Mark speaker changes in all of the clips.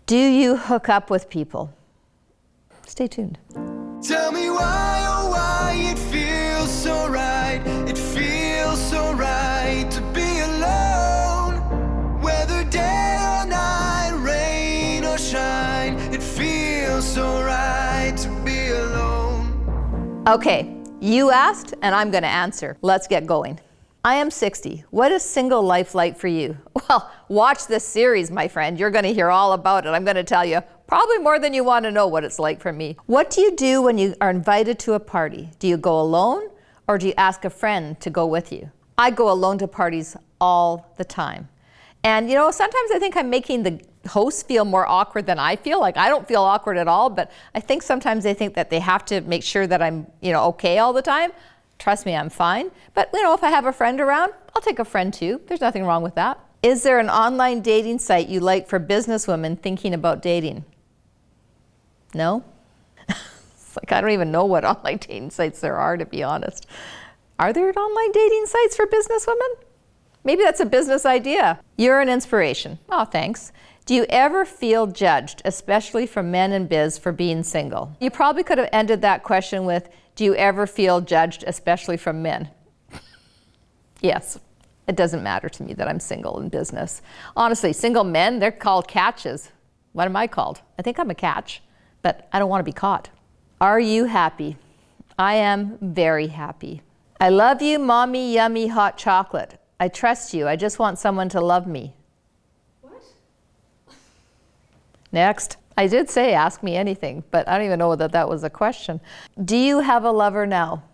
Speaker 1: Do you hook up with people? Stay tuned.
Speaker 2: Tell me why, oh why it feels so right. It feels so right to be alone. Whether day or night, rain or shine, it feels so right to be alone.
Speaker 1: Okay, you asked and I'm gonna answer. Let's get going. I am 60. What is single life like for you? Well, watch this series, my friend. You're gonna hear all about it. I'm gonna tell you probably more than you wanna know what it's like for me. What do you do when you are invited to a party? Do you go alone or do you ask a friend to go with you? I go alone to parties all the time. And you know, sometimes I think I'm making the hosts feel more awkward than I feel. Like I don't feel awkward at all, but I think sometimes they think that they have to make sure that I'm, okay all the time. Trust me, I'm fine. But if I have a friend around, I'll take a friend too. There's nothing wrong with that. Is there an online dating site you like for businesswomen thinking about dating? No? It's like I don't even know what online dating sites there are, to be honest. Are there online dating sites for businesswomen? Maybe that's a business idea. You're an inspiration. Oh, thanks. Do you ever feel judged, especially from men in biz, for being single? You probably could have ended that question with, do you ever feel judged, especially from men? Yes, it doesn't matter to me that I'm single in business. Honestly, single men, they're called catches. What am I called? I think I'm a catch, but I don't want to be caught. Are you happy? I am very happy. I love you, mommy, yummy hot chocolate. I trust you. I just want someone to love me.
Speaker 3: What?
Speaker 1: Next. I did say ask me anything, but I don't even know that that was a question. Do you have a lover now?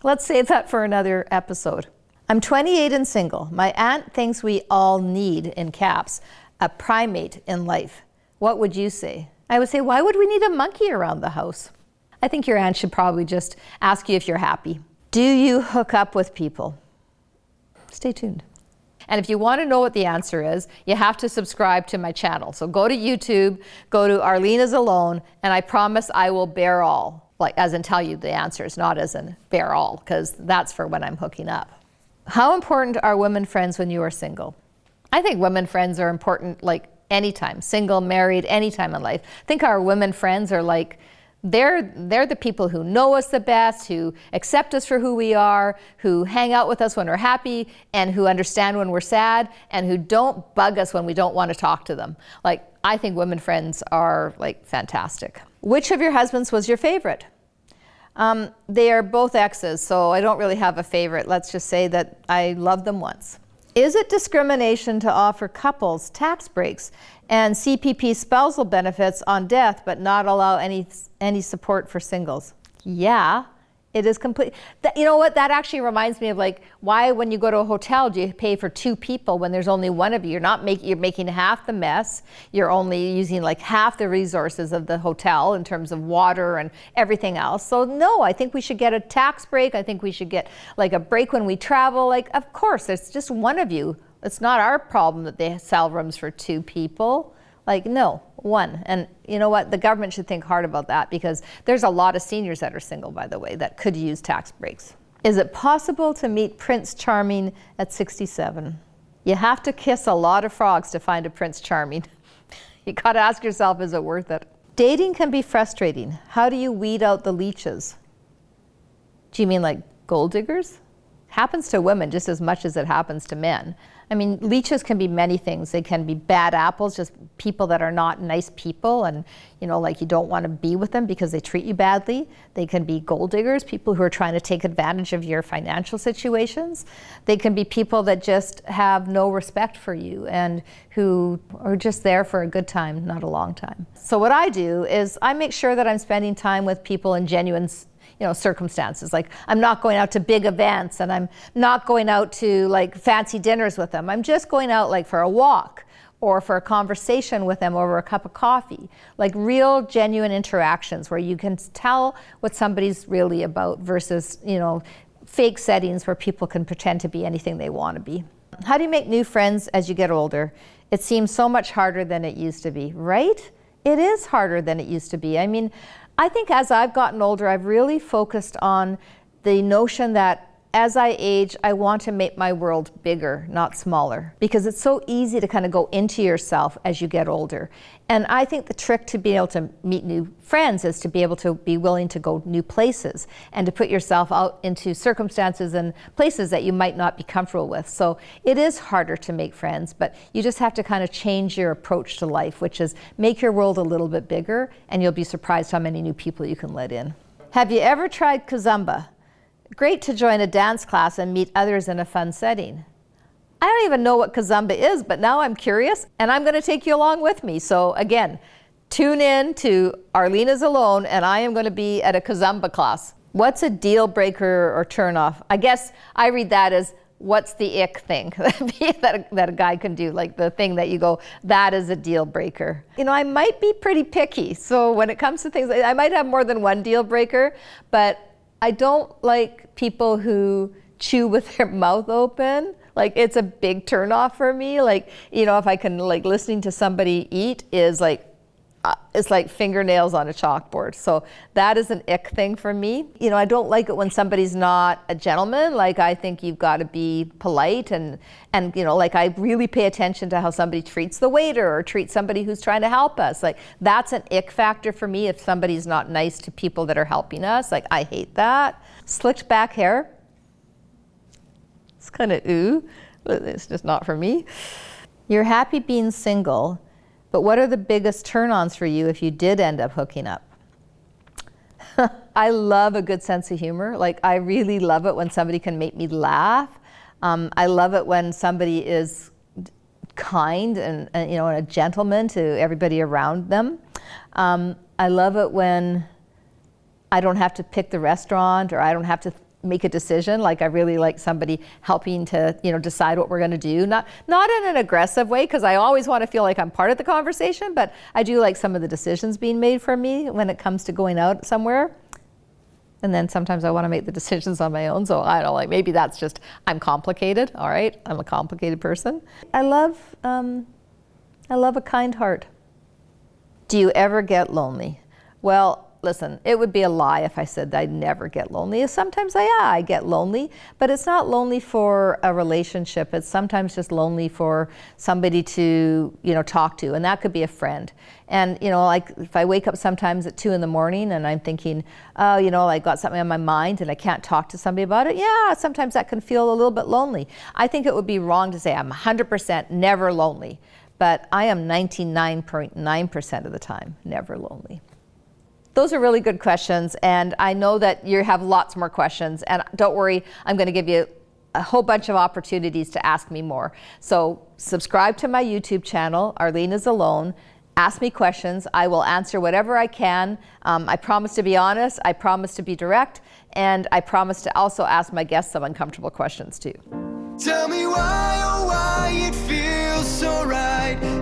Speaker 1: Let's save that for another episode. I'm 28 and single. My aunt thinks we all need, in caps, a primate in life. What would you say? I would say, why would we need a monkey around the house? I think your aunt should probably just ask you if you're happy. Do you hook up with people? Stay tuned. And if you want to know what the answer is, you have to subscribe to my channel. So go to YouTube, go to Arlene is Alone, and I promise I will bear all. Like as in tell you the answers, not as in bear all, because that's for when I'm hooking up. How important are women friends when you are single? I think women friends are important like anytime, single, married, anytime in life. I think our women friends are like, they're the people who know us the best, who accept us for who we are, who hang out with us when we're happy, and who understand when we're sad, and who don't bug us when we don't want to talk to them. Like, I think women friends are like fantastic. Which of your husbands was your favorite? They are both exes, so I don't really have a favorite. Let's just say that I loved them once. Is it discrimination to offer couples tax breaks and CPP spousal benefits on death, but not allow any support for singles? Yeah, it is complete. You know what? That actually reminds me of like why when you go to a hotel do you pay for two people when there's only one of you? You're making half the mess. You're only using like half the resources of the hotel in terms of water and everything else. So no, I think we should get a tax break. I think we should get like a break when we travel. Like, of course, it's just one of you. It's not our problem that they sell rooms for two people. Like, no, one. And you know what? The government should think hard about that because there's a lot of seniors that are single, by the way, that could use tax breaks. Is it possible to meet Prince Charming at 67? You have to kiss a lot of frogs to find a Prince Charming. You gotta ask yourself, is it worth it? Dating can be frustrating. How do you weed out the leeches? Do you mean like gold diggers? Happens to women just as much as it happens to men. I mean, leeches can be many things. They can be bad apples, just people that are not nice people and, like you don't want to be with them because they treat you badly. They can be gold diggers, people who are trying to take advantage of your financial situations. They can be people that just have no respect for you and who are just there for a good time, not a long time. So what I do is I make sure that I'm spending time with people in genuine circumstances. Like I'm not going out to big events and I'm not going out to like fancy dinners with them. I'm just going out like for a walk or for a conversation with them over a cup of coffee. Like real genuine interactions where you can tell what somebody's really about versus, fake settings where people can pretend to be anything they want to be. How do you make new friends as you get older? It seems so much harder than it used to be, right? It is harder than it used to be. I think as I've gotten older, I've really focused on the notion that as I age, I want to make my world bigger, not smaller, because it's so easy to kind of go into yourself as you get older. And I think the trick to being able to meet new friends is to be able to be willing to go new places and to put yourself out into circumstances and places that you might not be comfortable with. So it is harder to make friends, but you just have to kind of change your approach to life, which is make your world a little bit bigger, and you'll be surprised how many new people you can let in. Have you ever tried kazumba? Great to join a dance class and meet others in a fun setting. I don't even know what kazumba is, but now I'm curious and I'm going to take you along with me. So again, tune in to Arlene is Alone and I am going to be at a kazumba class. What's a deal breaker or turn off? I guess I read that as what's the ick thing that a guy can do, like the thing that you go, that is a deal breaker. You know, I might be pretty picky. So when it comes to things, I might have more than one deal breaker, but I don't like people who chew with their mouth open. Like, it's a big turnoff for me. Like, you know, if I can, like, listening to somebody eat is like, it's like fingernails on a chalkboard. So that is an ick thing for me. You know, I don't like it when somebody's not a gentleman. Like, I think you've got to be polite and you know, like, I really pay attention to how somebody treats the waiter or treats somebody who's trying to help us. Like, that's an ick factor for me if somebody's not nice to people that are helping us. Like, I hate that. Slicked back hair. It's kind of ooh, but it's just not for me. You're happy being single, but what are the biggest turn-ons for you if you did end up hooking up? I love a good sense of humor. Like, I really love it when somebody can make me laugh. I love it when somebody is kind and you know, a gentleman to everybody around them. I love it when I don't have to pick the restaurant or I don't have to make a decision. Like, I really like somebody helping to, you know, decide what we're going to do. Not in an aggressive way, because I always want to feel like I'm part of the conversation, but I do like some of the decisions being made for me when it comes to going out somewhere. And then sometimes I want to make the decisions on my own. So I don't know, like, maybe that's just, I'm complicated. All right, I'm a complicated person. I love a kind heart. Do you ever get lonely? Well, listen, it would be a lie if I said that I'd never get lonely. Sometimes I get lonely, but it's not lonely for a relationship. It's sometimes just lonely for somebody to, you know, talk to, and that could be a friend. And, you know, like, if I wake up sometimes at 2 in the morning and I'm thinking, oh, you know, I got something on my mind and I can't talk to somebody about it, yeah, sometimes that can feel a little bit lonely. I think it would be wrong to say I'm 100% never lonely, but I am 99.9% of the time never lonely. Those are really good questions, and I know that you have lots more questions, and don't worry, I'm going to give you a whole bunch of opportunities to ask me more. So subscribe to my YouTube channel, Arlene is Alone. Ask me questions. I will answer whatever I can. I promise to be honest, I promise to be direct, and I promise to also ask my guests some uncomfortable questions too.
Speaker 2: Tell me why, oh why it feels so right.